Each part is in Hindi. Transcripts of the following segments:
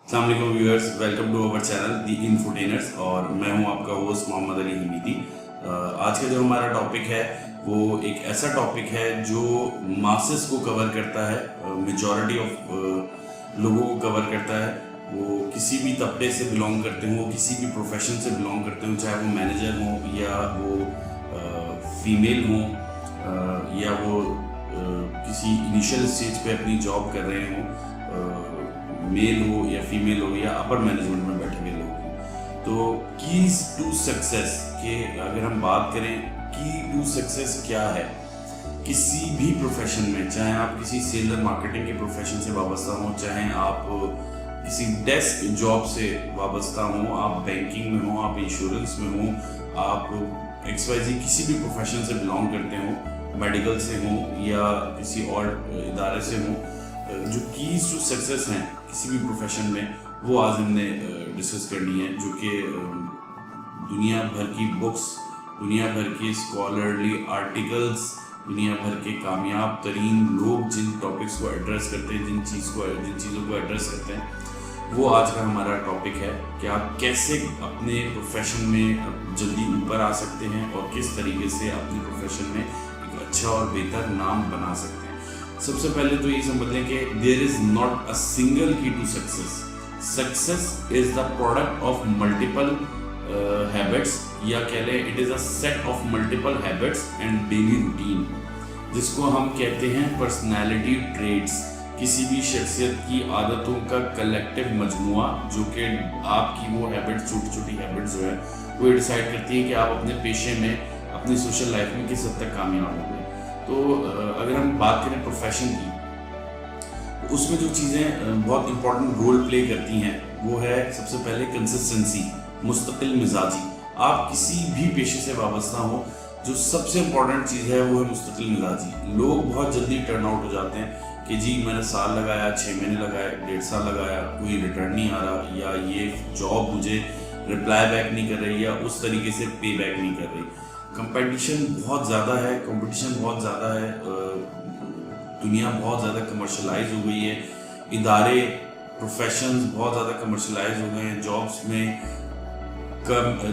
अस्सलाम वालेकुम viewers, welcome to our channel the Infotainers और मैं हूं आपका होस्ट मोहम्मद अली हिमीदी। आज का जो हमारा टॉपिक है वो एक ऐसा टॉपिक है जो मासेस को कवर करता है, मेजॉरिटी ऑफ लोगों को कवर करता है। वो किसी भी तबके से बिलोंग करते हो, किसी भी प्रोफेशन से बिलोंग करते हो, चाहे वो मैनेजर हो या वो फीमेल हो या वो किसी इनिशियल स्टेज पे अपनी जॉब कर रहे हों, मेल हो या फीमेल हो या अपर मैनेजमेंट में बैठे हुए लोग हों। तो कीज टू सक्सेस के अगर हम बात करें, की टू सक्सेस क्या है किसी भी प्रोफेशन में, चाहे आप किसी सेलर मार्केटिंग के प्रोफेशन से वाबस्ता हो, चाहे आप किसी डेस्क जॉब से वाबस्ता हो, आप बैंकिंग में हो, आप इंश्योरेंस में हो, आप XYZ किसी भी प्रोफेशन से बिलोंग करते हो, मेडिकल से हो या किसी और इदारे से हो, जो कीज टू सक्सेस हैं किसी भी प्रोफेशन में वो आज हमने डिस्कस करनी है, जो कि दुनिया भर की बुक्स, दुनिया भर के स्कॉलरली आर्टिकल्स, दुनिया भर के कामयाब तरीन लोग जिन टॉपिक्स को एड्रेस करते हैं, जिन चीज़ों को एड्रेस करते हैं, वो आज का हमारा टॉपिक है कि आप कैसे अपने प्रोफेशन में जल्दी ऊपर आ सकते हैं और किस तरीके से अपने प्रोफेशन में एक अच्छा और बेहतर नाम बना सकते हैं। सबसे पहले तो ये समझ लें कि there is not a single key to success. Success is the product of multiple habits, या कह लें it is a set of multiple habits and daily routine, जिसको हम कहते हैं पर्सनैलिटी ट्रेड्स। किसी भी शख्सियत की आदतों का कलेक्टिव मजमुआ, जो कि आपकी वो हैबिट्स, छोटी छोटी हैबिट्स जो है वो डिसाइड करती है कि आप अपने पेशे में, अपनी सोशल लाइफ में किस हद तक कामयाब होंगे। तो अगर हम बात करें प्रोफेशन की, तो उसमें जो चीज़ें बहुत इंपॉर्टेंट रोल प्ले करती हैं वो है सबसे पहले कंसिस्टेंसी, मुस्तकिल मिजाजी। आप किसी भी पेशे से वाबस्ता हो, जो सबसे इम्पॉर्टेंट चीज़ है वो है मुस्तकिल मिजाजी। लोग बहुत जल्दी टर्न आउट हो जाते हैं कि जी मैंने साल लगाया, 6 महीने लगाए, 1.5 साल लगाया, कोई रिटर्न नहीं आ रहा, या ये जॉब मुझे रिप्लाई बैक नहीं कर रही, या उस तरीके से पे बैक नहीं कर रही। कंपटीशन बहुत ज़्यादा है, कंपटीशन बहुत ज़्यादा है, दुनिया बहुत ज़्यादा कमर्शलाइज हो गई है, इदारे, प्रोफेशंस बहुत ज़्यादा कमर्शलाइज हो गए हैं, जॉब्स में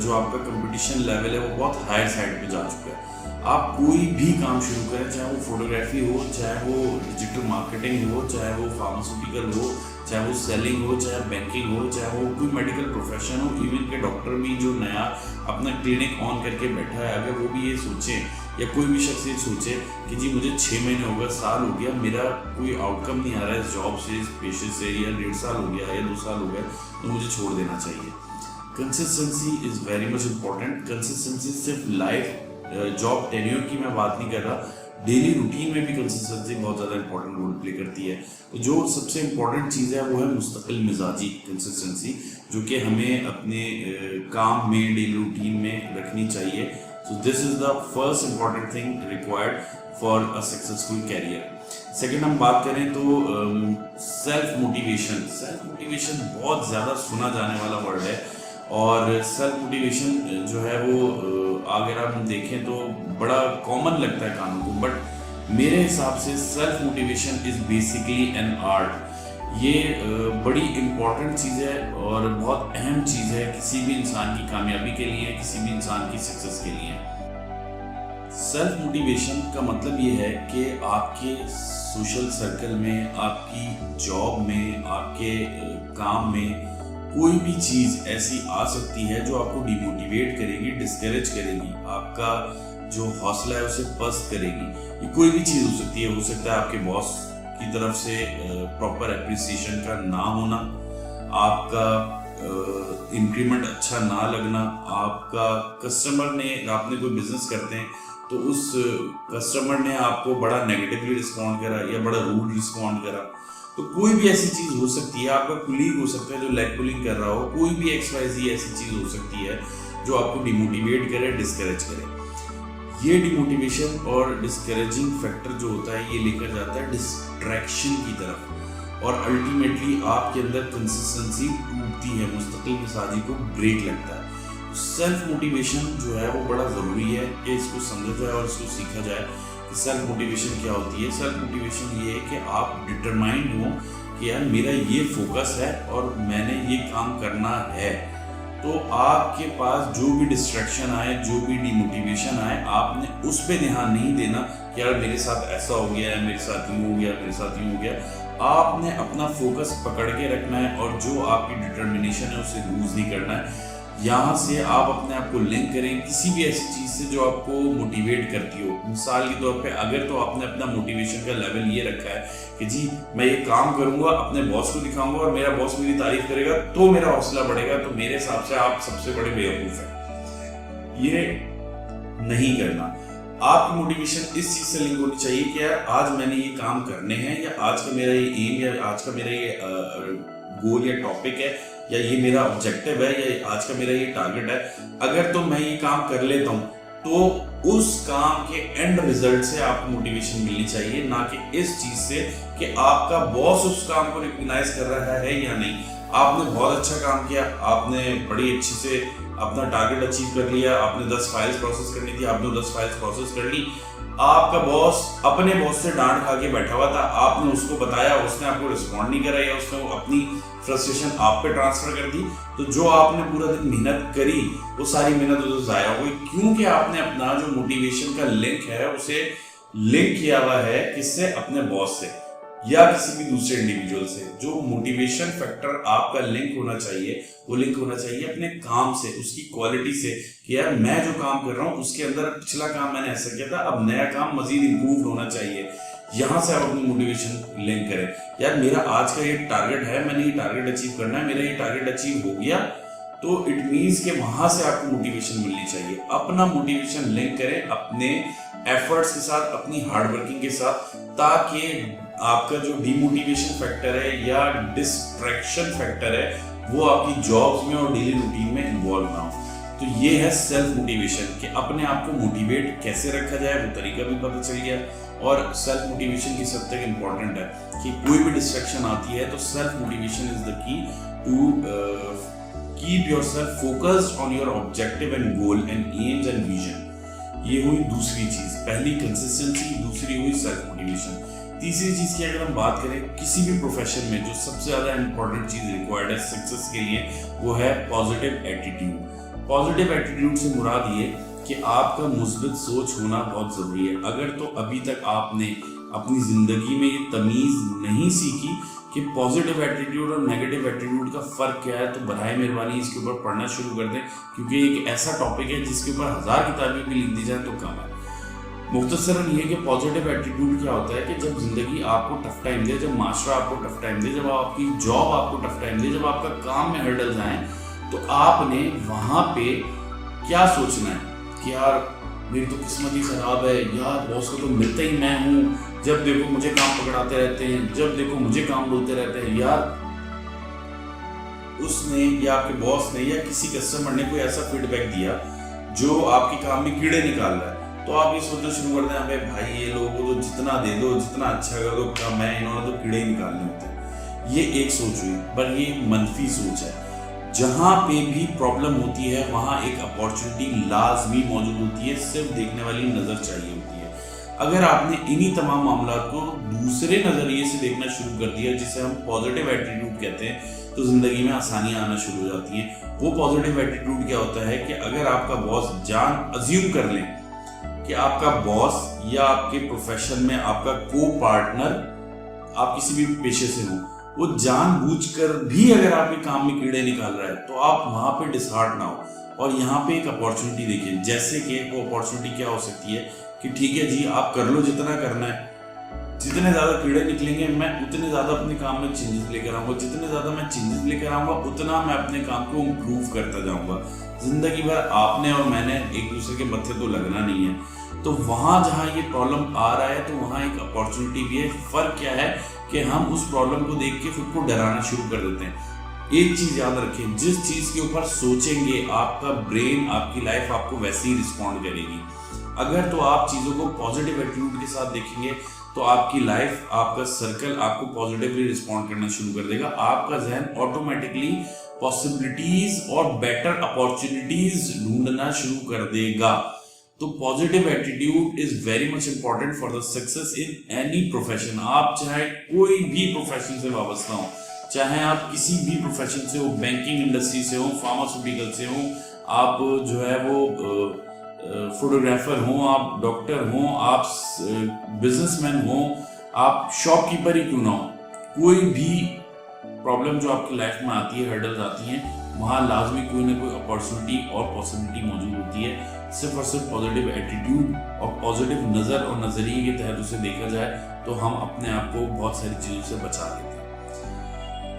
जो आपका कंपटीशन लेवल है वो बहुत हायर साइड पे जा चुका है। आप कोई भी काम शुरू करें, चाहे वो फोटोग्राफी हो, चाहे वो डिजिटल मार्केटिंग हो, चाहे वो फार्मास्यूटिकल हो, चाहे वो सेलिंग हो, चाहे बैंकिंग हो, चाहे वो कोई मेडिकल प्रोफेशन हो, इवन के डॉक्टर भी जो नया अपना क्लिनिक ऑन करके बैठा है, अगर वो भी ये सोचे या कोई भी शख्स ये सोचे कि जी मुझे 6 महीने हो गए, साल हो गया, मेरा कोई आउटकम नहीं आ रहा है इस जॉब से, इस पेशे से, या 1.5 साल हो गया या 2 साल हो गए, तो मुझे छोड़ देना चाहिए। Consistency is very much important. Consistency सिर्फ लाइफ जॉब टेन्योर की मैं बात नहीं कर रहा, डेली रूटीन में भी कंसिस्टेंसी बहुत ज़्यादा इंपॉर्टेंट रोल प्ले करती है। तो जो सबसे इम्पॉर्टेंट चीज़ है वो है मुस्तकिल मिजाजी कंसिस्टेंसी, जो कि हमें अपने काम में, डेली रूटीन में रखनी चाहिए। So this is the first important thing required for a successful career. Second हम बात करें तो सेल्फ मोटिवेशन। सेल्फ मोटिवेशन बहुत ज़्यादा सुना जाने वाला वर्ड है, और सेल्फ मोटिवेशन जो है वो अगर हम देखें तो बड़ा कॉमन लगता है कानों को, बट मेरे हिसाब से self motivation is basically an art. ये बड़ी इम्पॉर्टेंट चीज़ है और बहुत अहम चीज़ है किसी भी इंसान की कामयाबी के लिए, किसी भी इंसान की सक्सेस के लिए। सेल्फ मोटिवेशन का मतलब ये है कि आपके सोशल सर्कल में, आपकी जॉब में, आपके काम में कोई भी चीज़ ऐसी आ सकती है जो आपको डिमोटिवेट करेगी, डिस्करेज करेगी, आपका जो हौसला है उसे पस्त करेगी। ये कोई भी चीज़ हो सकती है। हो सकता है आपके बॉस की तरफ से प्रॉपर एप्रिसिएशन का ना होना, आपका इंक्रीमेंट अच्छा ना लगना, आपका कस्टमर ने, आपने कोई बिजनेस करते हैं तो उस कस्टमर ने आपको बड़ा नेगेटिवली रिस्पॉन्ड करा या बड़ा रूड रिस्पॉन्ड करा। तो कोई भी ऐसी चीज़ हो सकती है, आपका कुलीग हो सकता है जो लेग पुलिंग कर रहा हो, कोई भी XYZ ऐसी चीज़ हो सकती है जो आपको डिमोटिवेट करे, डिस्करेज करे। ये डिमोटिवेशन और डिस्करेजिंग फैक्टर जो होता है ये लेकर जाता है डिस्ट्रैक्शन की तरफ, और अल्टीमेटली आपके अंदर कंसिस्टेंसी टूटती है, मुस्तकिल मिजाजी को ब्रेक लगता है। सेल्फ मोटिवेशन जो है वो बड़ा ज़रूरी है कि इसको समझा जाए और इसको सीखा जाए। सेल्फ मोटिवेशन क्या होती है? सेल्फ मोटिवेशन ये है कि आप डिटरमाइंड हो कि यार मेरा ये फोकस है और मैंने ये काम करना है, तो आपके पास जो भी डिस्ट्रैक्शन आए, जो भी डिमोटिवेशन आए, आपने उस पे ध्यान नहीं देना कि यार मेरे साथ ऐसा हो गया है, मेरे साथ यूँ हो गया, मेरे साथ यूँ हो गया। आपने अपना फोकस पकड़ के रखना है और जो आपकी डिटर्मिनेशन है उसे लूज नहीं करना है। यहाँ से आप अपने आप को लिंक करें किसी भी ऐसी चीज़ से जो आपको मोटिवेट करती हो। मिसाल के तौर पे अगर तो आपने अपना मोटिवेशन का लेवल ये रखा है कि जी मैं ये काम करूंगा, अपने बॉस को दिखाऊंगा और मेरा बॉस मेरी तारीफ करेगा तो मेरा हौसला बढ़ेगा, तो मेरे हिसाब से आप सबसे बड़े बेवकूफ हैं। ये नहीं करना। आपकी मोटिवेशन इस चीज से लिंक होनी चाहिए कि यार आज मैंने ये काम करने हैं, या आज का मेरा ये एम, या आज का मेरा ये गोल या टॉपिक है, या ये मेरा ऑब्जेक्टिव है, या आज का मेरा ये टारगेट है। अगर तो मैं ये काम कर लेता हूं तो उस काम के एंड रिजल्ट से आपको मोटिवेशन मिलनी चाहिए, ना कि इस चीज से कि आपका बॉस उस काम को रिकॉग्नाइज कर रहा है या नहीं। आपने बहुत अच्छा काम किया, आपने बड़ी अच्छी से अपना टारगेट अचीव कर लिया, आपने 10 फाइल्स प्रोसेस करनी थी, आपने 10 फाइल्स प्रोसेस कर ली। आपका बॉस अपने बॉस से डांट खा के बैठा हुआ था, आपने उसको बताया, उसने आपको रिस्पॉन्ड नहीं करा, या उसने अपनी फ्रस्ट्रेशन आप पे ट्रांसफर कर दी, तो जो आपने पूरा दिन मेहनत करी वो सारी मेहनत तो जाया हो गई, क्योंकि आपने अपना जो मोटिवेशन का लिंक है उसे लिंक किया हुआ है किससे? अपने बॉस से या किसी भी दूसरे इंडिविजुअल से। जो मोटिवेशन फैक्टर आपका लिंक होना चाहिए वो लिंक होना चाहिए अपने काम से, उसकी क्वालिटी से, कि यार मैं जो काम कर रहा हूँ उसके अंदर पिछला काम मैंने ऐसा किया था, अब नया काम मजीद इंप्रूव होना चाहिए। यहाँ से आप अपनी मोटिवेशन लिंक करें। यार मेरा आज का ये टारगेट है, मैंने ये टारगेट अचीव करना है, मेरा ये टारगेट अचीव हो गया, तो इट मीन्स कि वहां से आपको मोटिवेशन मिलनी चाहिए। अपना मोटिवेशन लिंक करें अपने एफर्ट्स के साथ, अपनी हार्डवर्किंग के साथ, ताकि आपका जो डिमोटिवेशन फैक्टर है या डिस्ट्रैक्शन फैक्टर है वो आपकी जॉब्स में और डेली रूटीन में इन्वॉल्व ना हो। तो ये है सेल्फ मोटिवेशन, कि अपने आप को मोटिवेट कैसे रखा जाए वो तरीका भी पता चल गया। और सेल्फ मोटिवेशन की सब तक इम्पॉर्टेंट है कि कोई भी डिस्ट्रैक्शन आती है तो self motivation is the key to keep yourself focused on your objective and goal and aims and vision. ये हुई दूसरी चीज। पहली कंसिस्टेंसी, दूसरी हुई सेल्फ मोटिवेशन। तीसरी चीज की अगर हम बात करें किसी भी प्रोफेशन में जो सबसे ज्यादा इंपॉर्टेंट चीज रिक्वायर्ड है सक्सेस के लिए, वो है पॉजिटिव एटीट्यूड। पॉजिटिव एटीट्यूड से मुराद ये कि आपका मुस्बित सोच होना बहुत जरूरी है। अगर तो अभी तक आपने अपनी जिंदगी में ये तमीज नहीं सीखी कि पॉजिटिव एटीट्यूड और नेगेटिव एटीट्यूड का फर्क क्या है, तो बराए मेहरबानी इसके ऊपर पढ़ना शुरू कर दें, क्योंकि एक ऐसा टॉपिक है जिसके ऊपर 1000 किताबें भी लिख दी जाए तो कम है। मुख्तसरन ये कि पॉजिटिव एटीट्यूड क्या होता है कि जब जिंदगी आपको टफ टाइम दे, जब माशरा आपको टफ टाइम दे, जब आपकी जॉब आपको टफ टाइम दे, जब आपका काम में हर्डल्स आए, तो आपने वहां पे क्या सोचना है कि यार मेरी तो किस्मत ही खराब है, यार बॉस को तो मिलता ही मैं हूँ, जब देखो मुझे काम पकड़ाते रहते हैं, जब देखो मुझे काम बोलते रहते हैं। यार उसने या आपके बॉस ने या किसी कस्टमर ने कोई ऐसा फीडबैक दिया जो आपके काम में कीड़े निकाल रहा है, तो आप ये सोचना शुरू कर दें, अबे भाई ये लोगों को तो जितना दे दो, जितना अच्छा कर दो काम है, इन्होंने तो कीड़े ही निकालने होते हैं। ये एक सोच हुई, पर ये मनफी सोच है। जहां पे भी प्रॉब्लम होती है वहां एक अपॉर्चुनिटी लाजमी मौजूद होती है, सिर्फ देखने वाली नजर चाहिए होती है। अगर आपने इन्हीं तमाम मामला को दूसरे नजरिए से देखना शुरू कर दिया, जिसे हम पॉजिटिव एटीट्यूड कहते हैं, तो जिंदगी में आसानियां आना शुरू हो जाती हैं। वो पॉजिटिव एटीट्यूड क्या होता है कि अगर आपका बॉस जान अज्यूम कर लें कि आपका बॉस या आपके प्रोफेशन में आपका को पार्टनर, आप किसी भी पेशे से हो, वो जानबूझकर भी अगर आपके काम में कीड़े निकाल रहा है, तो आप वहां पे डिसहार्ट ना हो और यहाँ पे एक अपॉर्चुनिटी देखिए। जैसे कि वो अपॉर्चुनिटी क्या हो सकती है कि ठीक है जी आप कर लो जितना करना है, जितने ज्यादा कीड़े निकलेंगे मैं उतने ज्यादा अपने काम में चेंजेस लेकर आऊंगा, जितने ज्यादा मैं चेंजेस लेकर आऊंगा उतना मैं अपने काम को इम्प्रूव करता जाऊंगा। जिंदगी भर आपने और मैंने एक दूसरे के मत्थे तो लगना नहीं है। तो वहां जहां ये प्रॉब्लम आ रहा है तो वहां एक अपॉर्चुनिटी भी है। फर्क क्या है कि हम उस प्रॉब्लम को देख के खुद को डराना शुरू कर देते हैं। एक चीज याद रखें, जिस चीज के ऊपर सोचेंगे आपका ब्रेन, आपकी लाइफ आपको वैसे ही रिस्पॉन्ड करेगी। अगर तो आप चीजों को पॉजिटिव एटीट्यूड के साथ देखेंगे तो आपकी लाइफ, आपका सर्कल आपको पॉजिटिवली रिस्पॉन्ड करना शुरू कर देगा। आपका जहन ऑटोमेटिकली पॉसिबिलिटीज और बेटर अपॉर्चुनिटीज ढूंढना शुरू कर देगा। तो positive attitude is very much important for the success in any profession. आप चाहे कोई भी प्रोफेशन से वाबस्ता हो, चाहे आप किसी भी प्रोफेशन से हो, बैंकिंग इंडस्ट्री से हो, फार्मास्यूटिकल से हो, आप जो है वो फोटोग्राफर हो, आप डॉक्टर हो, आप बिजनेसमैन हो, आप शॉपकीपर ही क्यों ना हो, कोई भी प्रॉब्लम जो आपकी लाइफ में आती है, हर्डल्स आती हैं, वहाँ लाजमी कोई ना कोई अपॉर्चुनिटी और पॉसिबिलिटी मौजूद होती है। सिर्फ और सिर्फ पॉजिटिव एटीट्यूड और पॉजिटिव नज़र और नज़रिए के तहत उसे देखा जाए तो हम अपने आप को बहुत सारी चीज़ों से बचा लेते हैं।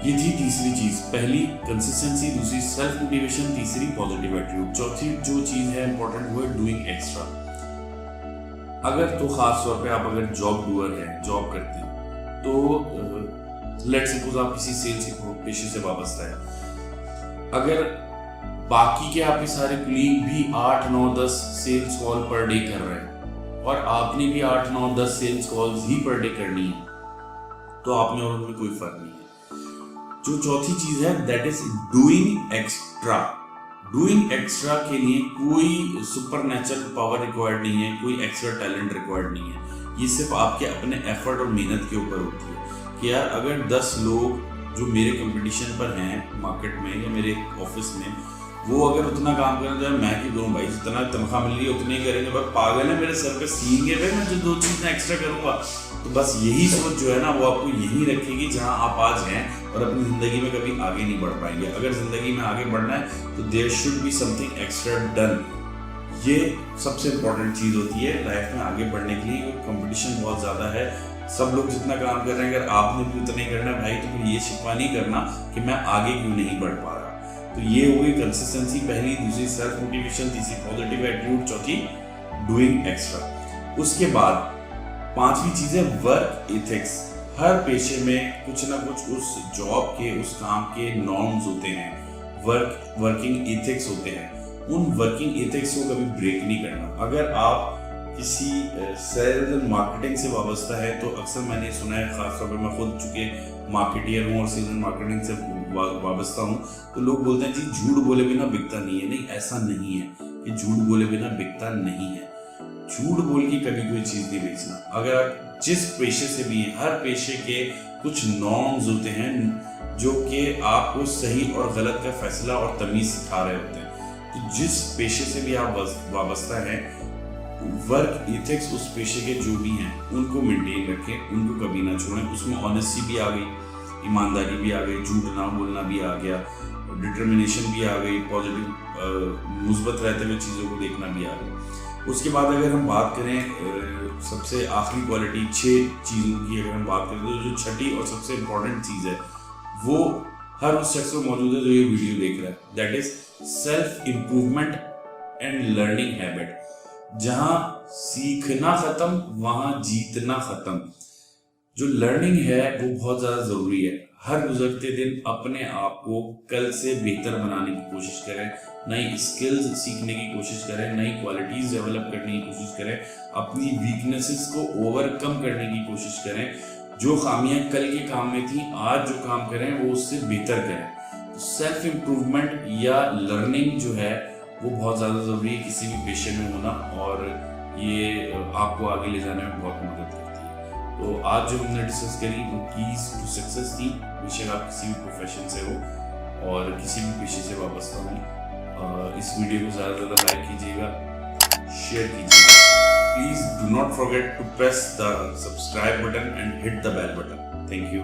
ये थी तीसरी चीज़। पहली कंसिस्टेंसी, दूसरी सेल्फ मोटिवेशन, तीसरी पॉजिटिव एटीट्यूड। चौथी जो चीज़ है इंपॉर्टेंट वो है डूइंग एक्स्ट्रा। अगर तो खास तौर पे आप अगर जॉब डूअर हैं, जॉब करते हैं, तो लेट्स सपोज आप किसी सेल्स के पेशे से वाबस्ता है, अगर बाकी के आपके सारे कलीग भी 8, 9, 10 सेल्स कॉल पर डे कर रहे हैं और आपने भी 8, 9, 10 सेल्स कॉल्स ही पर डे करनी है, तो आप में और उनमें कोई फर्क नहीं है। जो चौथी चीज है that is doing extra. Doing extra के लिए कोई सुपरनेचुरल पावर रिक्वायर्ड नहीं है, कोई एक्स्ट्रा टैलेंट रिक्वायर्ड नहीं है। ये सिर्फ आपके अपने एफर्ट और मेहनत के ऊपर होती है कि यार अगर 10 लोग जो मेरे कंपटीशन पर हैं मार्केट में या मेरे ऑफिस में, वो अगर उतना काम करना चाहे, मैं क्यों करूँ भाई, जितना तनख्वाह मिल रही है उतनी ही करेंगे, बस पागल है मेरे सर पे सीएंगे भाई, मैं जो 2 चीज़ें एक्स्ट्रा करूँगा। तो बस यही सोच जो है ना वो आपको यही रखेगी जहाँ आप आज हैं और अपनी ज़िंदगी में कभी आगे नहीं बढ़ पाएंगे। अगर ज़िंदगी में आगे बढ़ना है तो there should be something extra done. ये सबसे इम्पोर्टेंट चीज़ होती है लाइफ में आगे बढ़ने के लिए। कंपटीशन बहुत ज़्यादा है, सब लोग जितना काम कर रहे हैं, अगर आपने भी उतना ही करना है भाई, तो फिर ये शिकवा नहीं करना कि मैं आगे क्यों नहीं बढ़ पा रहा। तो ये हो गई कंसिस्टेंसी पहली, दूसरी सेल्फ मोटिवेशन, तीसरी पॉजिटिव एटीट्यूड, चौथी डूइंग एक्स्ट्रा। उसके बाद पांचवी चीज है वर्क एथिक्स। हर पेशे में कुछ ना कुछ उस जॉब के, उस काम के नॉर्म्स होते हैं, वर्किंग एथिक्स होते हैं। उन वर्किंग एथिक्स को कभी ब्रेक नहीं करना। अगर आप किसी सेल्स एंड मार्केटिंग से वाबस्ता है तो अक्सर मैंने सुना है, खासतौर पर मैं खुद चूंकि मार्केटियर हूँ और सेल्स एंड मार्केटिंग से वाबस्ता हूँ, तो लोग बोलते हैं जी झूठ बोले बिना बिकता नहीं है। नहीं, ऐसा नहीं है कि झूठ बोले बिना बिकता नहीं है। झूठ बोल के कभी कोई चीज़ नहीं बेचना। अगर आप जिस पेशे से भी हैं, हर पेशे के कुछ नॉर्म्स होते हैं जो कि आपको सही और गलत का फैसला और तमीज़ सिखा रहे होते हैं। तो जिस पेशे से भी आप वाबस्ता हैं, वर्क एथिक्स उस पेशे के जो भी हैं उनको मेंटेन रखें, उनको कभी ना छोड़ें। उसमें ऑनेस्टी भी आ गई, ईमानदारी भी आ गई, झूठ ना बोलना भी आ गया, डिटर्मिनेशन भी आ गई, पॉजिटिव मुस्बत रहते हुए चीज़ों को देखना भी आ गई। उसके बाद अगर हम बात करें सबसे आखिरी क्वालिटी 6 चीज़ों की, अगर हम बात करें तो जो छठी और सबसे इम्पोर्टेंट चीज़ है वो हर उस शख्स में मौजूद है जो ये वीडियो देख रहा है, that is self improvement and learning habit. जहां सीखना खत्म वहां जीतना खत्म। जो लर्निंग है वो बहुत ज़्यादा ज़रूरी है। हर गुजरते दिन अपने आप को कल से बेहतर बनाने की कोशिश करें, नई स्किल्स सीखने की कोशिश करें, नई क्वालिटीज़ डेवलप करने की कोशिश करें, अपनी वीकनेसेस को ओवरकम करने की कोशिश करें। जो खामियां कल के काम में थी, आज जो काम करें वो उससे बेहतर करें। तो सेल्फ इम्प्रूवमेंट या लर्निंग जो है वो बहुत ज़्यादा ज़रूरी है किसी भी पेशे में होना, और ये आपको आगे ले जाने में बहुत मदद करती है। तो आज जो हमने डिस्कस करी वो कीज टू सक्सेस थी। बेशक आप किसी भी प्रोफेशन से हो और किसी भी पेशे से वाबस्ता हो, इस वीडियो को ज़्यादा से ज़्यादा लाइक कीजिएगा, शेयर कीजिएगा। Please do not forget to press the subscribe button and hit the bell button. Thank you.